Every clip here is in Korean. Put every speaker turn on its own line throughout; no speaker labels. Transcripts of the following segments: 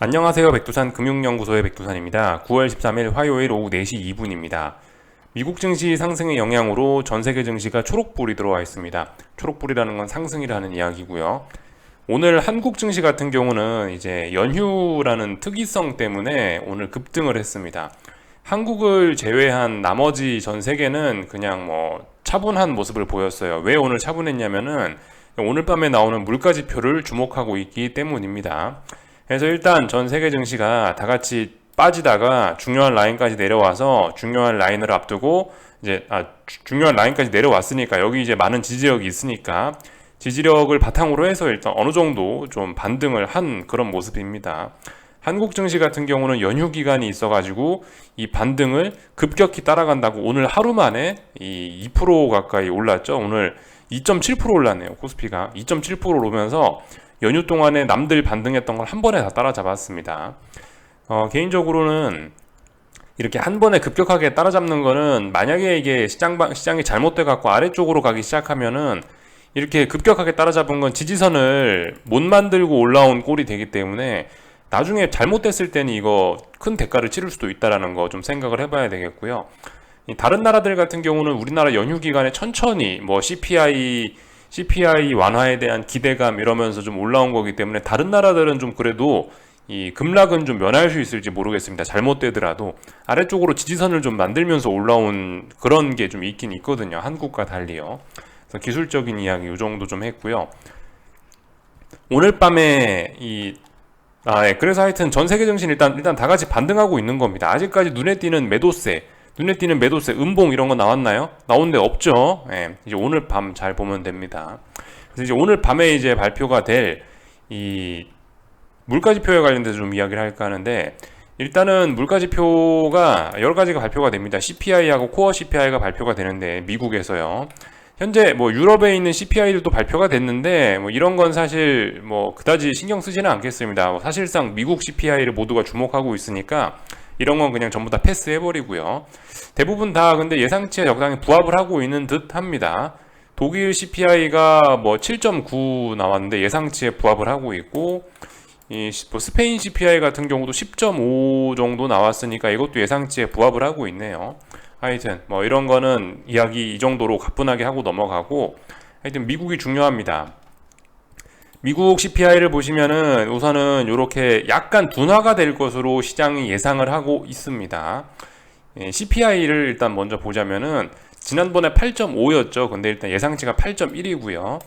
안녕하세요. 백두산 금융연구소의 백두산입니다. 9월 13일 화요일 오후 4시 2분입니다. 미국 증시 상승의 영향으로 전 세계 증시가 초록불이 들어와 있습니다. 초록불이라는 건 상승이라는 이야기고요. 오늘 한국 증시 같은 경우는 이제 연휴라는 특이성 때문에 오늘 급등을 했습니다. 한국을 제외한 나머지 전 세계는 그냥 차분한 모습을 보였어요. 왜 오늘 차분했냐면은 오늘 밤에 나오는 물가지표를 주목하고 있기 때문입니다. 그래서 일단 전 세계 증시가 다 같이 빠지다가 중요한 라인까지 내려와서 중요한 라인을 앞두고 중요한 라인까지 내려왔으니까 여기 이제 많은 지지력이 있으니까 지지력을 바탕으로 해서 일단 어느 정도 좀 반등을 한 그런 모습입니다. 한국 증시 같은 경우는 연휴 기간이 있어가지고 이 반등을 급격히 따라간다고 오늘 하루 만에 이 2% 가까이 올랐죠. 오늘 2.7% 올랐네요. 코스피가 2.7% 오르면서 연휴 동안에 남들 반등했던 걸 한 번에 다 따라잡았습니다. 개인적으로는 이렇게 한 번에 급격하게 따라잡는 거는 만약에 이게 시장이 잘못돼 갖고 아래쪽으로 가기 시작하면은 이렇게 급격하게 따라잡은 건 지지선을 못 만들고 올라온 꼴이 되기 때문에 나중에 잘못됐을 때는 이거 큰 대가를 치를 수도 있다라는 거 좀 생각을 해봐야 되겠고요. 다른 나라들 같은 경우는 우리나라 연휴 기간에 천천히 CPI 완화에 대한 기대감 이러면서 좀 올라온 거기 때문에 다른 나라들은 좀 그래도 이 급락은 좀 면할 수 있을지 모르겠습니다. 잘못되더라도 아래쪽으로 지지선을 좀 만들면서 올라온 그런 게 좀 있긴 있거든요. 한국과 달리요. 그래서 기술적인 이야기 이 정도 좀 했고요. 오늘 밤에 그래서 하여튼 전 세계 증시는 일단 다 같이 반등하고 있는 겁니다. 아직까지 눈에 띄는 매도세, 음봉 이런 거 나왔나요? 나온 데 없죠. 이제 오늘 밤 잘 보면 됩니다. 그래서 이제 오늘 밤에 이제 발표가 될 이 물가지표에 관련돼서 좀 이야기를 할까 하는데, 일단은 물가지표가 여러 가지가 발표가 됩니다. CPI하고 코어 CPI가 발표가 되는데 미국에서요. 현재 유럽에 있는 CPI들도 발표가 됐는데 이런 건 사실 그다지 신경 쓰지는 않겠습니다. 사실상 미국 CPI를 모두가 주목하고 있으니까 이런 건 그냥 전부 다 패스해버리고요. 대부분 다 근데 예상치에 적당히 부합을 하고 있는 듯 합니다. 독일 CPI가 7.9 나왔는데 예상치에 부합을 하고 있고, 스페인 CPI 같은 경우도 10.5 정도 나왔으니까 이것도 예상치에 부합을 하고 있네요. 하여튼 이런 거는 이야기 이 정도로 가뿐하게 하고 넘어가고, 하여튼 미국이 중요합니다. 미국 CPI를 보시면은 우선은 이렇게 약간 둔화가 될 것으로 시장이 예상을 하고 있습니다. CPI를 일단 먼저 보자면은 지난번에 8.5였죠. 근데 일단 예상치가 8.1이고요.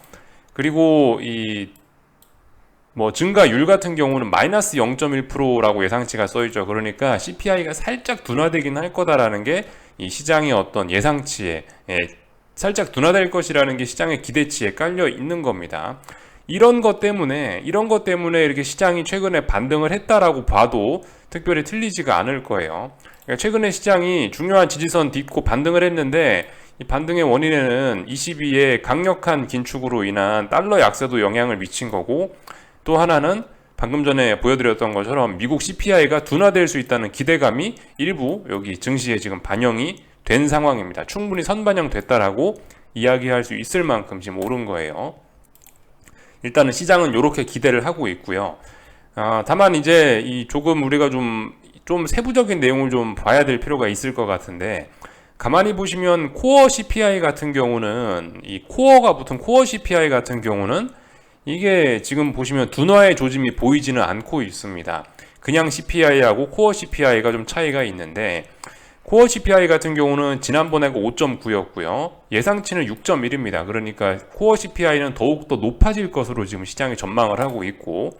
그리고 증가율 같은 경우는 마이너스 0.1%라고 예상치가 써있죠. 그러니까 CPI가 살짝 둔화되긴 할 거다라는 게 이 시장의 어떤 예상치에 살짝 둔화될 것이라는 게 시장의 기대치에 깔려 있는 겁니다. 이런 것 때문에 이렇게 시장이 최근에 반등을 했다라고 봐도 특별히 틀리지가 않을 거예요. 그러니까 최근에 시장이 중요한 지지선 딛고 반등을 했는데 이 반등의 원인에는 22의 강력한 긴축으로 인한 달러 약세도 영향을 미친 거고, 또 하나는 방금 전에 보여드렸던 것처럼 미국 CPI가 둔화될 수 있다는 기대감이 일부 여기 증시에 지금 반영이 된 상황입니다. 충분히 선반영됐다라고 이야기할 수 있을 만큼 지금 오른 거예요. 일단은 시장은 이렇게 기대를 하고 있고요. 다만 이제 조금 우리가 좀 세부적인 내용을 좀 봐야 될 필요가 있을 것 같은데, 가만히 보시면 코어 CPI 같은 경우는 코어가 붙은 코어 CPI 같은 경우는 이게 지금 보시면 둔화의 조짐이 보이지는 않고 있습니다. 그냥 CPI하고 코어 CPI가 좀 차이가 있는데, 코어 CPI 같은 경우는 지난번에가 5.9였고요. 예상치는 6.1입니다. 그러니까 코어 CPI는 더욱더 높아질 것으로 지금 시장이 전망을 하고 있고,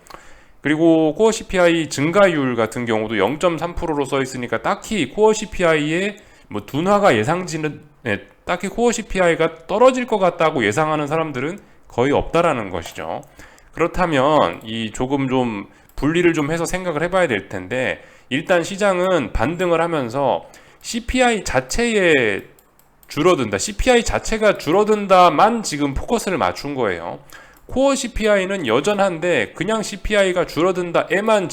그리고 코어 CPI 증가율 같은 경우도 0.3%로 써 있으니까 딱히 코어 CPI의 둔화가 예상치는 딱히 코어 CPI가 떨어질 것 같다고 예상하는 사람들은 거의 없다라는 것이죠. 그렇다면 조금 좀 분리를 좀 해서 생각을 해봐야 될 텐데, 일단 시장은 반등을 하면서 CPI 자체에 CPI 자체가 줄어든다만 지금 포커스를 맞춘 거예요. 코어 CPI는 여전한데 그냥 CPI가 줄어든다에만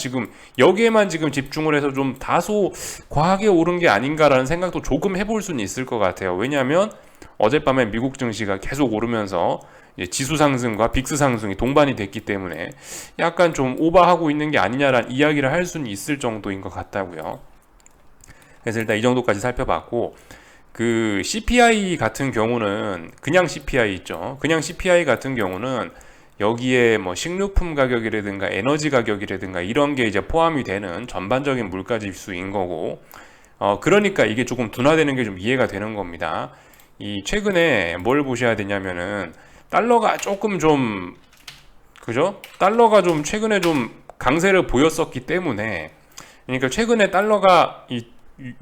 여기에만 지금 집중을 해서 좀 다소 과하게 오른 게 아닌가라는 생각도 조금 해볼 수는 있을 것 같아요. 왜냐하면 어젯밤에 미국 증시가 계속 오르면서 지수 상승과 빅스 상승이 동반이 됐기 때문에 약간 좀 오버하고 있는 게 아니냐라는 이야기를 할 수는 있을 정도인 것 같다고요. 그래서 일단 이 정도까지 살펴봤고, 그 CPI 같은 경우는 그냥 CPI 있죠. 그냥 CPI 같은 경우는 여기에 뭐 식료품 가격이라든가 에너지 가격이라든가 이런 게 이제 포함이 되는 전반적인 물가 지수인 거고, 그러니까 이게 조금 둔화되는 게 좀 이해가 되는 겁니다. 이 최근에 뭘 보셔야 되냐면은 달러가 조금 좀 그죠? 달러가 좀 최근에 좀 강세를 보였었기 때문에, 그러니까 최근에 달러가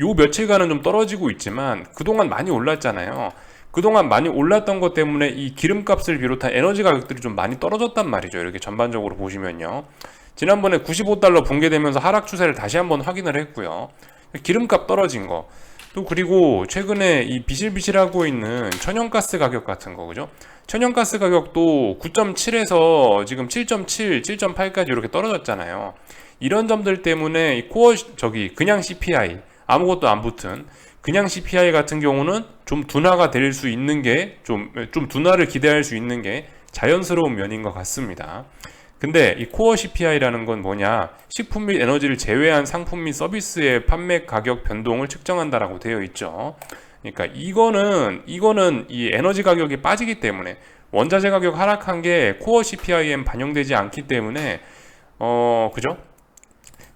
요 며칠간은 좀 떨어지고 있지만 그동안 많이 올랐잖아요. 그동안 많이 올랐던 것 때문에 이 기름값을 비롯한 에너지 가격들이 좀 많이 떨어졌단 말이죠. 이렇게 전반적으로 보시면요. 지난번에 95달러 붕괴되면서 하락 추세를 다시 한번 확인을 했고요. 기름값 떨어진 거. 또 그리고 최근에 이 비실비실하고 있는 천연가스 가격 같은 거, 그죠? 천연가스 가격도 9.7에서 지금 7.7, 7.8까지 이렇게 떨어졌잖아요. 이런 점들 때문에 이 코어 그냥 CPI 아무것도 안 붙은 그냥 CPI 같은 경우는 좀 둔화가 될 수 있는 게 좀 둔화를 기대할 수 있는 게 자연스러운 면인 것 같습니다. 근데 이 코어 CPI라는 건 뭐냐? 식품 및 에너지를 제외한 상품 및 서비스의 판매 가격 변동을 측정한다라고 되어 있죠. 그러니까 이거는 이 에너지 가격이 빠지기 때문에 원자재 가격 하락한 게 코어 CPI에 반영되지 않기 때문에 그죠?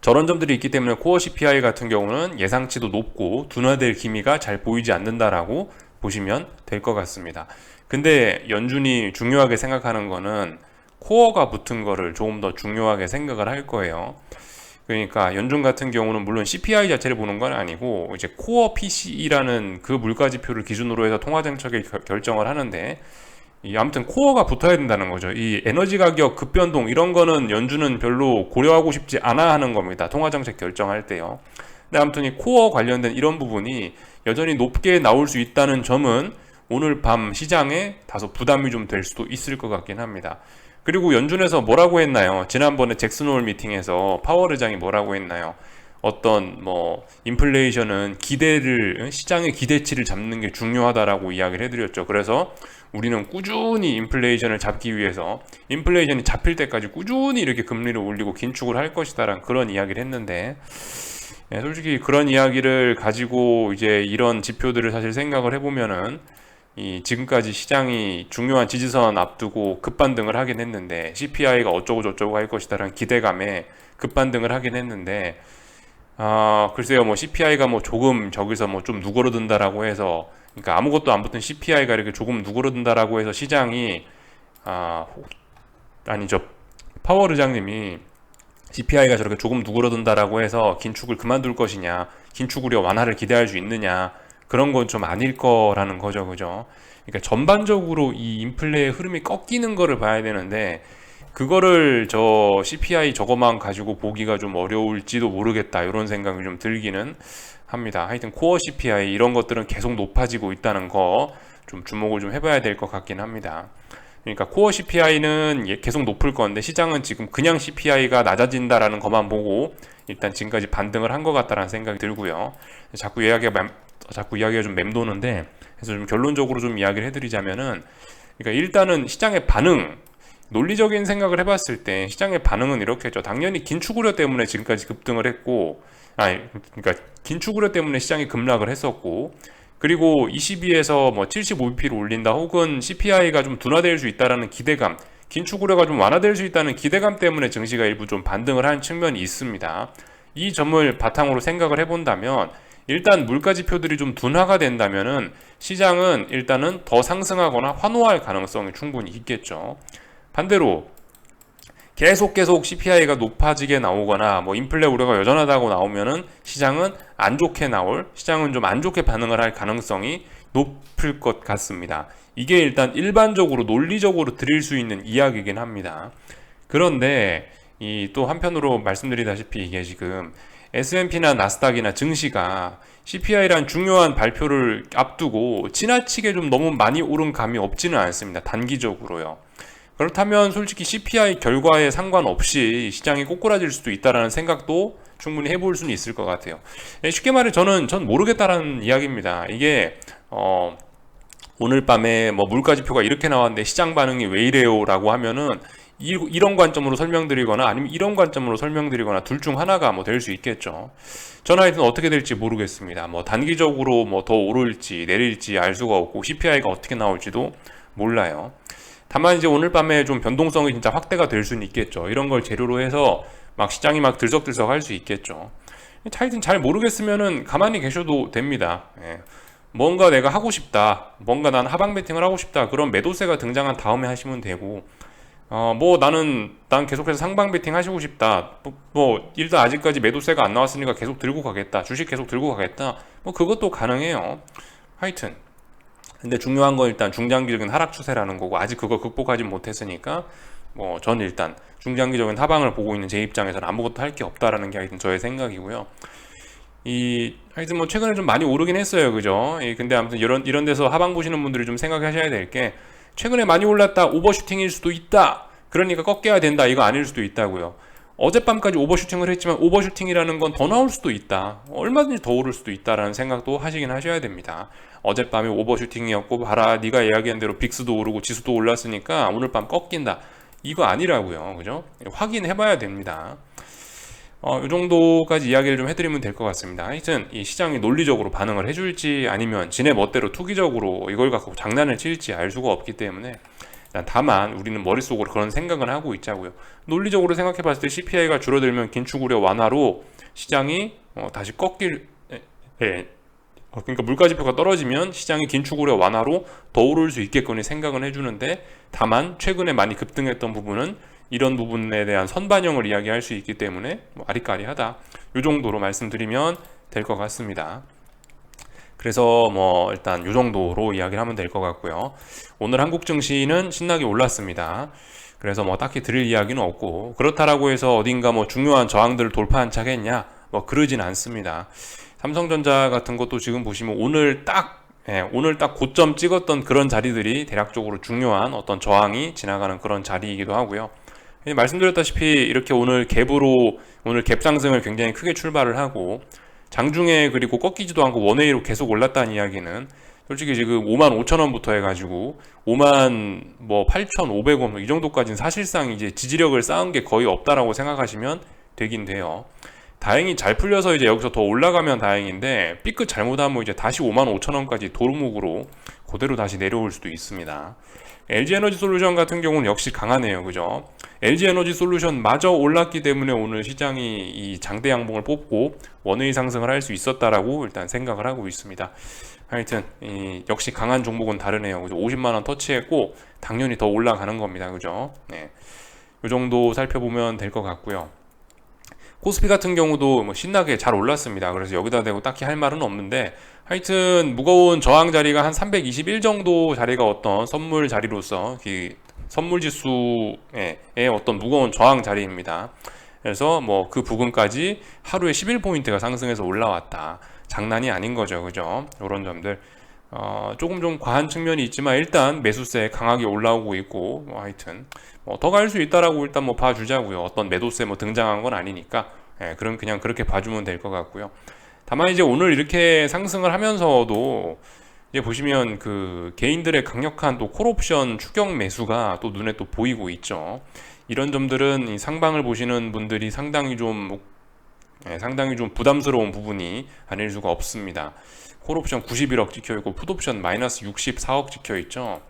저런 점들이 있기 때문에 코어 CPI 같은 경우는 예상치도 높고 둔화될 기미가 잘 보이지 않는다라고 보시면 될 것 같습니다. 근데 연준이 중요하게 생각하는 거는 코어가 붙은 거를 조금 더 중요하게 생각을 할 거예요. 그러니까 연준 같은 경우는 물론 CPI 자체를 보는 건 아니고 이제 코어 PCE라는 그 물가지표를 기준으로 해서 통화정책을 결정을 하는데, 아무튼 코어가 붙어야 된다는 거죠. 이 에너지 가격 급변동 이런 거는 연준은 별로 고려하고 싶지 않아 하는 겁니다. 통화정책 결정할 때요. 근데 아무튼 이 코어 관련된 이런 부분이 여전히 높게 나올 수 있다는 점은 오늘 밤 시장에 다소 부담이 좀 될 수도 있을 것 같긴 합니다. 그리고 연준에서 뭐라고 했나요? 지난번에 잭슨 홀 미팅에서 파월 의장이 뭐라고 했나요? 어떤 뭐 인플레이션은 시장의 기대치를 잡는 게 중요하다라고 이야기를 해드렸죠. 그래서 우리는 꾸준히 인플레이션을 잡기 위해서 인플레이션이 잡힐 때까지 꾸준히 이렇게 금리를 올리고 긴축을 할 것이다라는 그런 이야기를 했는데, 솔직히 그런 이야기를 가지고 이제 이런 지표들을 사실 생각을 해보면은 지금까지 시장이 중요한 지지선 앞두고 급반등을 하긴 했는데, CPI가 어쩌고 저쩌고 할 것이다라는 기대감에 급반등을 하긴 했는데, 글쎄요, 뭐 CPI가 뭐 조금 저기서 뭐 좀 누그러든다라고 해서, 그러니까 아무것도 안 붙은 CPI가 이렇게 조금 누그러든다라고 해서 시장이 아니죠, 파월 의장님이 CPI가 저렇게 조금 누그러든다라고 해서 긴축을 그만둘 것이냐, 긴축 우려 완화를 기대할 수 있느냐, 그런 건 좀 아닐 거라는 거죠, 그죠? 그러니까 전반적으로 이 인플레의 흐름이 꺾이는 거를 봐야 되는데, 그거를 저 CPI 저거만 가지고 보기가 좀 어려울지도 모르겠다, 이런 생각이 좀 들기는 합니다. 하여튼 코어 CPI 이런 것들은 계속 높아지고 있다는 거 좀 주목을 좀 해봐야 될 것 같긴 합니다. 그러니까 코어 CPI는 계속 높을 건데 시장은 지금 그냥 CPI가 낮아진다라는 것만 보고 일단 지금까지 반등을 한 것 같다라는 생각이 들고요. 자꾸 이야기가 좀 맴도는데, 그래서 좀 결론적으로 좀 이야기를 해드리자면은, 그러니까 일단은 시장의 반응, 논리적인 생각을 해봤을 때 시장의 반응은 이렇게죠. 당연히 긴축 우려 때문에 지금까지 급등을 했고, 그러니까 긴축 우려 때문에 시장이 급락을 했었고, 그리고 22에서 뭐 75bp를 올린다, 혹은 CPI가 좀 둔화될 수 있다라는 기대감, 긴축 우려가 좀 완화될 수 있다는 기대감 때문에 증시가 일부 좀 반등을 한 측면이 있습니다. 이 점을 바탕으로 생각을 해본다면, 일단 물가 지표들이 좀 둔화가 된다면은 시장은 일단은 더 상승하거나 환호할 가능성이 충분히 있겠죠. 반대로 계속 CPI가 높아지게 나오거나 뭐 인플레 우려가 여전하다고 나오면은 시장은 좀 안 좋게 반응을 할 가능성이 높을 것 같습니다. 이게 일단 일반적으로 논리적으로 드릴 수 있는 이야기이긴 합니다. 그런데 또 한편으로 말씀드리다시피 이게 지금 S&P나 나스닥이나 증시가 CPI란 중요한 발표를 앞두고 지나치게 좀 너무 많이 오른 감이 없지는 않습니다. 단기적으로요. 그렇다면 솔직히 CPI 결과에 상관없이 시장이 꼬꾸라질 수도 있다라는 생각도 충분히 해볼 수는 있을 것 같아요. 쉽게 말해 전 모르겠다라는 이야기입니다. 이게 오늘 밤에 뭐 물가지표가 이렇게 나왔는데 시장 반응이 왜 이래요 라고 하면은 이런 관점으로 설명드리거나 아니면 이런 관점으로 설명드리거나 둘 중 하나가 뭐 될 수 있겠죠. 저는 하여튼 어떻게 될지 모르겠습니다. 뭐 단기적으로 뭐 더 오를지 내릴지 알 수가 없고 CPI가 어떻게 나올지도 몰라요. 다만 이제 오늘 밤에 좀 변동성이 진짜 확대가 될 수는 있겠죠. 이런 걸 재료로 해서 막 시장이 막 들썩들썩 할 수 있겠죠. 하여튼 잘 모르겠으면은 가만히 계셔도 됩니다. 예. 뭔가 내가 하고 싶다, 뭔가 난 하방 베팅을 하고 싶다, 그런 매도세가 등장한 다음에 하시면 되고, 뭐 난 계속해서 상방 베팅 하시고 싶다, 일단 아직까지 매도세가 안 나왔으니까 계속 들고 가겠다, 주식 계속 들고 가겠다, 뭐 그것도 가능해요. 하여튼 근데 중요한 건 일단 중장기적인 하락 추세라는 거고, 아직 그거 극복하지 못했으니까 뭐 전 일단 중장기적인 하방을 보고 있는 제 입장에서는 아무것도 할 게 없다라는 게 하여튼 저의 생각이고요. 하여튼 뭐 최근에 좀 많이 오르긴 했어요, 그죠? 근데 아무튼 이런 데서 하방 보시는 분들이 좀 생각하셔야 될 게, 최근에 많이 올랐다, 오버슈팅일 수도 있다, 그러니까 꺾여야 된다, 이거 아닐 수도 있다고요. 어젯밤까지 오버슈팅을 했지만 오버슈팅이라는 건 더 나올 수도 있다, 얼마든지 더 오를 수도 있다라는 생각도 하시긴 하셔야 됩니다. 어젯밤에 오버슈팅이었고 봐라, 네가 이야기한 대로 빅스도 오르고 지수도 올랐으니까 오늘 밤 꺾인다, 이거 아니라고요, 그죠? 확인해봐야 됩니다. 이 정도까지 이야기를 좀 해드리면 될 것 같습니다. 하여튼 이 시장이 논리적으로 반응을 해줄지 아니면 지네 멋대로 투기적으로 이걸 갖고 장난을 칠지 알 수가 없기 때문에, 다만 우리는 머릿속으로 그런 생각은 하고 있자고요. 논리적으로 생각해 봤을 때 CPI가 줄어들면 긴축 우려 완화로 시장이 다시 꺾일, 그러니까 물가지표가 떨어지면 시장이 긴축 우려 완화로 더 오를 수 있겠거니 생각은 해주는데, 다만 최근에 많이 급등했던 부분은 이런 부분에 대한 선반영을 이야기할 수 있기 때문에 아리까리하다, 이 정도로 말씀드리면 될 것 같습니다. 그래서 뭐 일단 이 정도로 이야기를 하면 될 것 같고요. 오늘 한국 증시는 신나게 올랐습니다. 그래서 뭐 딱히 드릴 이야기는 없고, 그렇다라고 해서 어딘가 뭐 중요한 저항들을 돌파한 척했냐, 뭐 그러진 않습니다. 삼성전자 같은 것도 지금 보시면 오늘 딱 고점 찍었던 그런 자리들이 대략적으로 중요한 어떤 저항이 지나가는 그런 자리이기도 하고요. 말씀드렸다시피 이렇게 오늘 갭 상승을 굉장히 크게 출발을 하고, 장중에 그리고 꺾이지도 않고 원웨이로 계속 올랐다는 이야기는 솔직히 지금 55,000원부터 해가지고 58,500원 이 정도까지는 사실상 이제 지지력을 쌓은 게 거의 없다라고 생각하시면 되긴 돼요. 다행히 잘 풀려서 이제 여기서 더 올라가면 다행인데, 삐끗 잘못하면 이제 다시 55,000원까지 도루묵으로 그대로 다시 내려올 수도 있습니다. LG에너지솔루션 같은 경우는 역시 강하네요, 그죠? LG에너지솔루션 마저 올랐기 때문에 오늘 시장이 이 장대 양봉을 뽑고 원웨이 상승을 할 수 있었다라고 일단 생각을 하고 있습니다. 하여튼 역시 강한 종목은 다르네요, 그죠? 50만원 터치했고 당연히 더 올라가는 겁니다, 그죠? 네, 이 정도 살펴보면 될 것 같고요. 코스피 같은 경우도 뭐 신나게 잘 올랐습니다. 그래서 여기다 대고 딱히 할 말은 없는데, 하여튼 무거운 저항 자리가 한 321 정도 자리가 어떤 선물 자리로서 선물 지수의 어떤 무거운 저항 자리입니다. 그래서 뭐 그 부근까지 하루에 11포인트가 상승해서 올라왔다, 장난이 아닌 거죠, 그죠? 이런 점들 조금 좀 과한 측면이 있지만 일단 매수세 강하게 올라오고 있고, 하여튼 더 갈 수 있다라고 일단 뭐 봐주자고요. 어떤 매도세 뭐 등장한 건 아니니까, 그럼 그냥 그렇게 봐주면 될 것 같고요. 다만 이제 오늘 이렇게 상승을 하면서도 이제 보시면 그 개인들의 강력한 또 콜옵션 추격 매수가 또 눈에 또 보이고 있죠. 이런 점들은 이 상방을 보시는 분들이 상당히 좀 부담스러운 부분이 아닐 수가 없습니다. 콜옵션 91억 찍혀있고 풋옵션 마이너스 64억 찍혀있죠.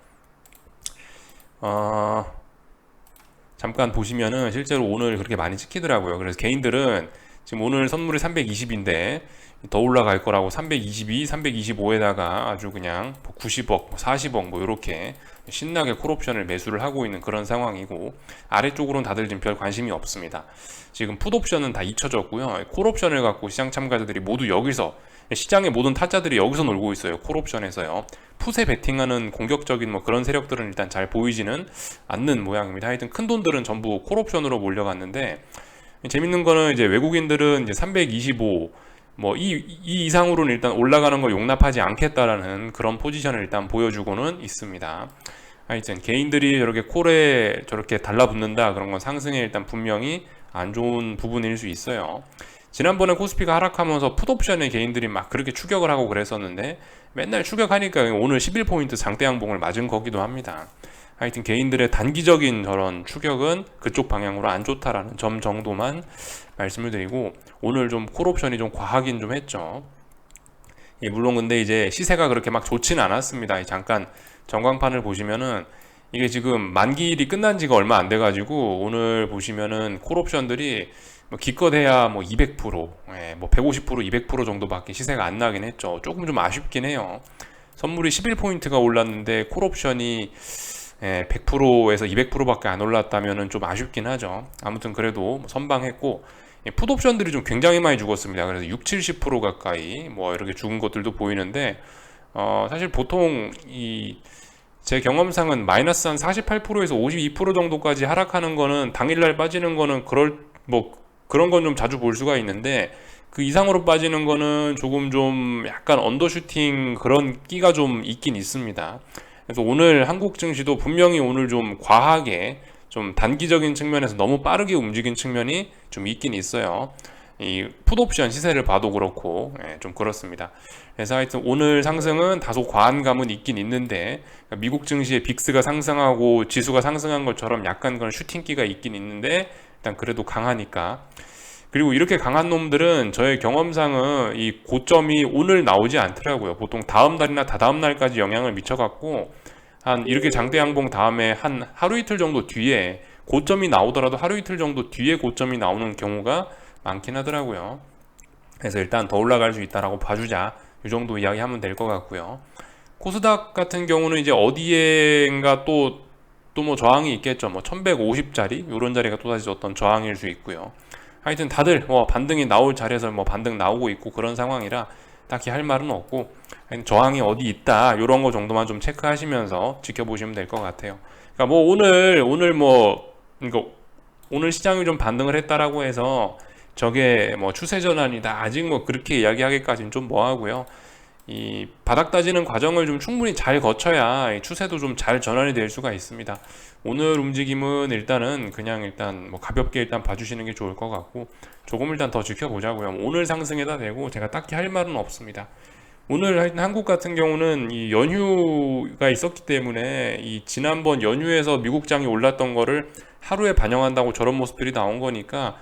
잠깐 보시면은 실제로 오늘 그렇게 많이 찍히더라고요. 그래서 개인들은 지금 오늘 선물이 320인데 더 올라갈 거라고 322, 325에다가 아주 그냥 90억, 40억 뭐 이렇게 신나게 콜옵션을 매수를 하고 있는 그런 상황이고, 아래쪽으로는 다들 지금 별 관심이 없습니다. 지금 풋옵션은 다 잊혀졌고요. 콜옵션을 갖고 시장 참가자들이 모두 여기서, 시장의 모든 타짜들이 여기서 놀고 있어요. 콜옵션에서요. 풋에 베팅하는 공격적인 뭐 그런 세력들은 일단 잘 보이지는 않는 모양입니다. 하여튼 큰 돈들은 전부 콜옵션으로 몰려갔는데, 재밌는 거는 이제 외국인들은 이제 325 뭐 이 이상으로는 일단 올라가는 걸 용납하지 않겠다라는 그런 포지션을 일단 보여주고는 있습니다. 하여튼 개인들이 저렇게 콜에 저렇게 달라붙는다, 그런 건 상승에 일단 분명히 안 좋은 부분일 수 있어요. 지난번에 코스피가 하락하면서 풋옵션의 개인들이 막 그렇게 추격을 하고 그랬었는데 맨날 추격하니까 오늘 11포인트 장대 양봉을 맞은 거기도 합니다. 하여튼 개인들의 단기적인 저런 추격은 그쪽 방향으로 안 좋다라는 점 정도만 말씀을 드리고, 오늘 좀 콜옵션이 좀 과하긴 좀 했죠. 예, 물론 근데 이제 시세가 그렇게 막 좋지는 않았습니다. 잠깐 전광판을 보시면은 이게 지금 만기일이 끝난 지가 얼마 안 돼가지고 오늘 보시면은 콜옵션들이 뭐 기껏해야 뭐 200%, 예, 뭐 150%, 200% 정도밖에 시세가 안 나긴 했죠. 조금 좀 아쉽긴 해요. 선물이 11포인트가 올랐는데 콜옵션이 100%에서 200%밖에 안 올랐다면은 좀 아쉽긴 하죠. 아무튼 그래도 뭐 선방했고, 풋옵션들이 좀 굉장히 많이 죽었습니다. 그래서 6, 70% 가까이 뭐 이렇게 죽은 것들도 보이는데, 사실 보통 제 경험상은 마이너스 한 48%에서 52% 정도까지 하락하는 거는, 당일날 빠지는 거는 그런 건 좀 자주 볼 수가 있는데, 그 이상으로 빠지는 거는 조금 좀 약간 언더슈팅 그런 끼가 좀 있긴 있습니다. 그래서 오늘 한국 증시도 분명히 오늘 좀 과하게, 좀 단기적인 측면에서 너무 빠르게 움직인 측면이 좀 있긴 있어요. 이 풋옵션 시세를 봐도 그렇고, 좀 그렇습니다. 그래서 하여튼 오늘 상승은 다소 과한 감은 있긴 있는데, 그러니까 미국 증시의 빅스가 상승하고 지수가 상승한 것처럼 약간 그런 슈팅기가 있긴 있는데, 일단 그래도 강하니까. 그리고 이렇게 강한 놈들은 저의 경험상은 이 고점이 오늘 나오지 않더라고요. 보통 다음 날이나 다다음 날까지 영향을 미쳐갖고, 한 이렇게 장대 양봉 다음에 한 하루 이틀 정도 뒤에 고점이 나오더라도 하루 이틀 정도 뒤에 고점이 나오는 경우가 많긴 하더라고요. 그래서 일단 더 올라갈 수 있다라고 봐주자, 이 정도 이야기하면 될 것 같고요. 코스닥 같은 경우는 이제 어디엔가 또 뭐 저항이 있겠죠. 뭐 1150짜리 이런 자리가 또다시 어떤 저항일 수 있고요. 하여튼 다들 뭐 반등이 나올 자리에서 뭐 반등 나오고 있고 그런 상황이라 딱히 할 말은 없고, 저항이 어디 있다 이런 거 정도만 좀 체크하시면서 지켜보시면 될 것 같아요. 그러니까 뭐 그러니까 오늘 시장이 좀 반등을 했다라고 해서 저게 뭐 추세 전환이다, 아직 뭐 그렇게 이야기하기까지는 좀 뭐하고요. 이 바닥 따지는 과정을 좀 충분히 잘 거쳐야 이 추세도 좀 잘 전환이 될 수가 있습니다. 오늘 움직임은 일단 뭐 가볍게 일단 봐주시는 게 좋을 것 같고, 조금 일단 더 지켜보자고요. 오늘 상승에다 대고 제가 딱히 할 말은 없습니다. 오늘 하여튼 한국 같은 경우는 이 연휴가 있었기 때문에 이 지난번 연휴에서 미국장이 올랐던 거를 하루에 반영한다고 저런 모습들이 나온 거니까,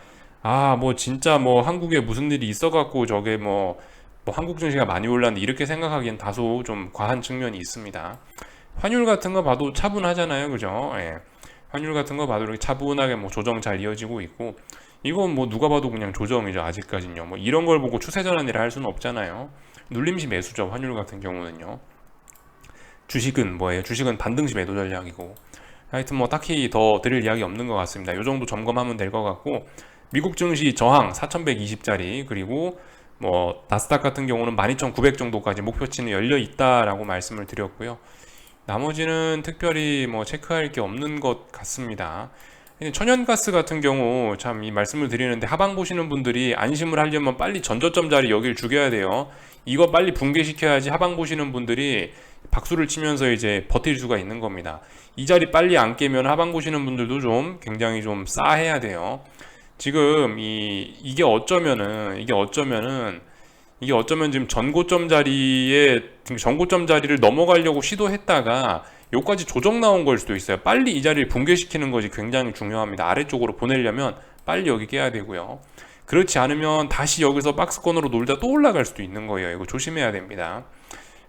뭐 진짜 뭐 한국에 무슨 일이 있어갖고 저게 뭐 한국 증시가 많이 올랐는데 이렇게 생각하기엔 다소 좀 과한 측면이 있습니다. 환율 같은 거 봐도 차분하잖아요, 그죠? 예. 환율 같은 거 봐도 이렇게 차분하게 뭐 조정 잘 이어지고 있고, 이건 뭐 누가 봐도 그냥 조정이죠, 아직까지는요. 뭐 이런 걸 보고 추세 전환이라 할 수는 없잖아요. 눌림시 매수죠, 환율 같은 경우는요. 주식은 뭐예요? 주식은 반등시 매도 전략이고. 하여튼 뭐 딱히 더 드릴 이야기 없는 것 같습니다. 이 정도 점검하면 될 것 같고, 미국 증시 저항 4120짜리, 그리고 뭐 나스닥 같은 경우는 12900 정도까지 목표치는 열려 있다라고 말씀을 드렸고요. 나머지는 특별히 뭐 체크할 게 없는 것 같습니다. 천연가스 같은 경우 참 이 말씀을 드리는데, 하방 보시는 분들이 안심을 하려면 빨리 전저점 자리 여기를 죽여야 돼요. 이거 빨리 붕괴시켜야지 하방 보시는 분들이 박수를 치면서 이제 버틸 수가 있는 겁니다. 이 자리 빨리 안 깨면 하방 보시는 분들도 좀 굉장히 좀 싸해야 돼요. 지금 이게 어쩌면 지금 전고점 자리를 넘어가려고 시도했다가 여기까지 조정 나온 걸 수도 있어요. 빨리 이 자리를 붕괴시키는 것이 굉장히 중요합니다. 아래쪽으로 보내려면 빨리 여기 깨야 되고요. 그렇지 않으면 다시 여기서 박스권으로 놀다 또 올라갈 수도 있는 거예요. 이거 조심해야 됩니다.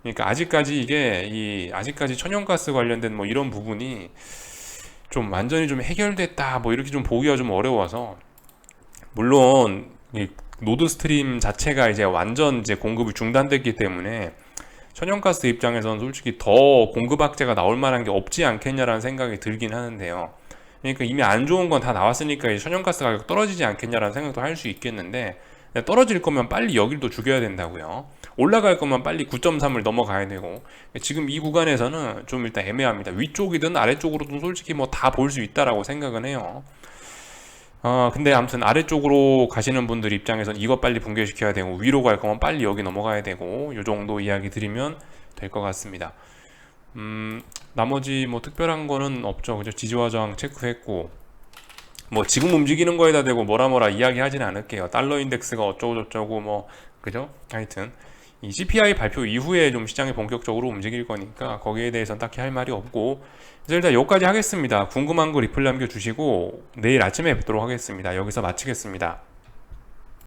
그러니까 아직까지 천연가스 관련된 뭐 이런 부분이 좀 완전히 좀 해결됐다 뭐 이렇게 좀 보기가 좀 어려워서, 물론 이 노드스트림 자체가 이제 완전 이제 공급이 중단됐기 때문에 천연가스 입장에서는 솔직히 더 공급 악재가 나올 만한 게 없지 않겠냐라는 생각이 들긴 하는데요. 그러니까 이미 안 좋은 건 다 나왔으니까 이 천연가스 가격 떨어지지 않겠냐라는 생각도 할 수 있겠는데, 떨어질 거면 빨리 여길 또 죽여야 된다고요. 올라갈 거면 빨리 9.3을 넘어가야 되고, 지금 이 구간에서는 좀 일단 애매합니다. 위쪽이든 아래쪽으로든 솔직히 뭐 다 볼 수 있다라고 생각은 해요. 근데 아무튼 아래쪽으로 가시는 분들 입장에서는 이거 빨리 붕괴시켜야 되고, 위로 갈 거면 빨리 여기 넘어가야 되고, 요 정도 이야기 드리면 될 것 같습니다. 나머지 뭐 특별한 거는 없죠. 그죠? 지지와 저항 체크했고, 뭐 지금 움직이는 거에다 대고 뭐라 이야기하진 않을게요. 달러 인덱스가 어쩌고 저쩌고 뭐 그죠? 하여튼 이 CPI 발표 이후에 좀 시장이 본격적으로 움직일 거니까 거기에 대해서는 딱히 할 말이 없고, 그래서 일단 여기까지 하겠습니다. 궁금한 거 리플 남겨주시고 내일 아침에 뵙도록 하겠습니다. 여기서 마치겠습니다.